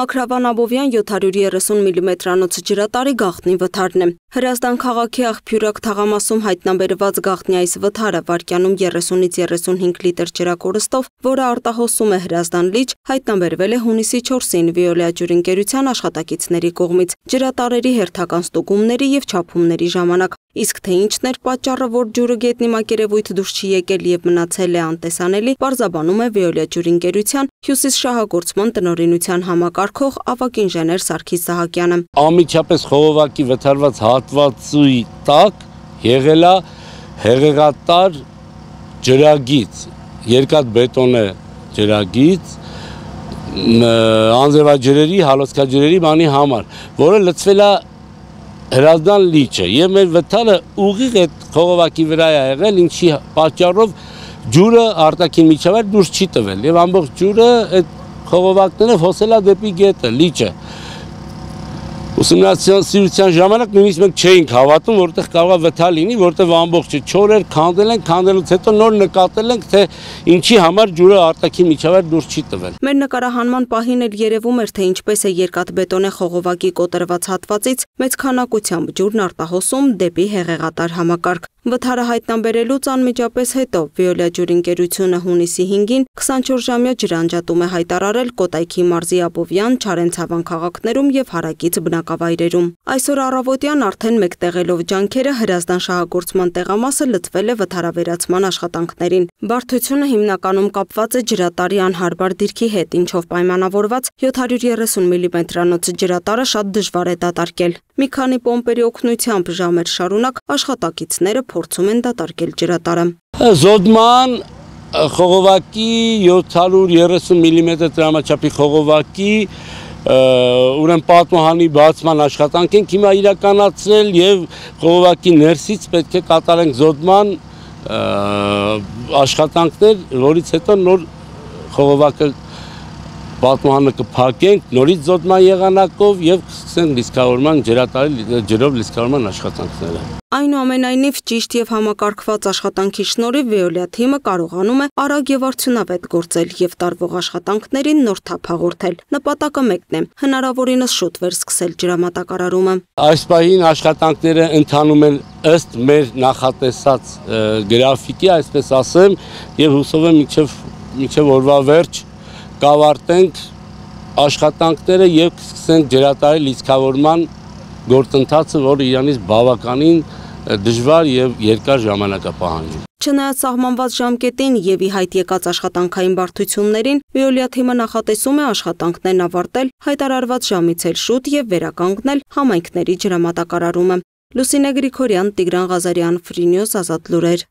Մաքրավան Աբովյան 730 մմ-անոց ջրատարի գաղտնի վթարն է։ Հրազդան քաղաքի Աղբյուրակ թաղամասում հայտնաբերված գաղտնի այս վթարը վայրկյանում 30-ից 35 լիտր ջրակորստով, որը արտահոսում է Հրազդան լիճ, հայտնաբերվել է հունիսի 4-ին Վեոլիա ջրընկերության աշխատակիցների կողմից ջրատարերի հերթական ստուգումների եւ չափումների ժամանակ։ Իսկ թե ինչն էր պատճառը, որ ջուրը գետնի մակերևույթ դուրս չի եկել եւ մնացել է անտեսանելի, պարզաբանում է Վեոլիա ջրընկերության հյուսիսշահագործման տնօրինության համակարգող ավագ ինժեներ Սարգիս Սահակյանը։ Անմիջապես խողովակի վթարված հատվածի տակ եղել է հեղեղատար ջրագիծ, երկաթբետոնե ջրագիծ, անձրևաջրերի, հալոցքաջրերի բանի համար, որը լցվել է Հրազդան լիճը եւ մեր վթարը ուղիղ այդ խողովակի վրա է եղել, ինչի պատճառով ջուրը արտաքին միջավայր դուրս չի տվել եւ ամբողջ ջուրը այդ խողովակներով հոսել է դեպի գետը, լիճը։ Ուսումնասիրության ժամանակ նույնիսկ մենք չէինք հավատում, որտեղ կարող է վթար լինի, որտեղ ամբողջը չոր էր, քանդել ենք, քանդելուց հետո նոր նկատել ենք, թե ինչի համար ջուրը արտաքին միջավայր դուրս չի տվել։ Մեր նկարահանման պահին էլ երևում էր, թե ինչպես է երկաթբետոնե խողովակի կոտրված հատվածից մեծ քանակությամբ ջուրն արտահոսում դեպի հեղեղատար համակարգ։ Վթարը հայտնաբերելուց անմիջապես հետո Վեոլիա ջրընկերությունը հունիսի 5-ին 24-ժամյա ջրանջատում է հայտարարել Կոտայքի մարզի Աբովյան, Չարենցավան քաղաքներում եւ հարակից բնակավայրերում։ Այսօր առավոտյան արդեն մեկտեղելով ջանքերը Հրազդան շահագործման տեղամասը լցվել է վթարավերացման աշխատանքներին։ Բարդությունը հիմնականում կապված է ջրատարի անհարբար դիրքի հետ, ինչով պայմանավորված 730 մմ-անոց ջրատարը շատ դժվար է դատարկել։ Մի քանի պոմպերի օգնությամբ ժամեր շարունակ աշխատակիցները փորձում են դատարկել ջրատարը։ Զոդման խողովակի 730 մմ տրամաչափի խողովակի ուրեմն պատմահանի բացման աշխատանք ենք հիմա իրականացրել եւ խողովակի ներսից պետք է կատարենք զոդման աշխատանքներ, որից հետո նոր խողովակը պատմահանը կփակենք նորից զոդման եղանակով եւ սկսենք լիցքավորման ջրով լիցքավորման աշխատանքները։ Այնուամենայնիվ ճիշտ եւ համակարգված աշխատանքի շնորհիվ Վեոլիա թիմը կարողանում է արագ եւ արդյունավետ գործել եւ տարվող աշխատանքներին նոր թափ հաղորդել։ Նպատակը մեկն է՝ հնարավորինս շուտ վերսկսել ջրամատակարարումը։ Այս պահին աշխատանքները ընթանում են ըստ մեր նախատեսած գրաֆիկի, այսպես ասեմ, եւ հուսով եմ մինչեւ օրվա վերջ կավարտենք աշխատանքները եւ սկսենք ջրատարի լիցքավորման գործընթացը, որը իրանից բավականին դժվար եւ երկար ժամանակ է պահանջում։ Չնայած սահմանված ժամկետին եւ ի հայտ եկած աշխատանքային բարդություններին, Վեոլիա թիմը նախատեսում է աշխատանքներն ավարտել հայտարարված ժամից էլ շուտ եւ վերականգնել համայնքների ջրամատակարարումը։ Լուսինե Գրիգորյան, Տիգրան Ղազարյան, Free News, Ազատ լուրեր։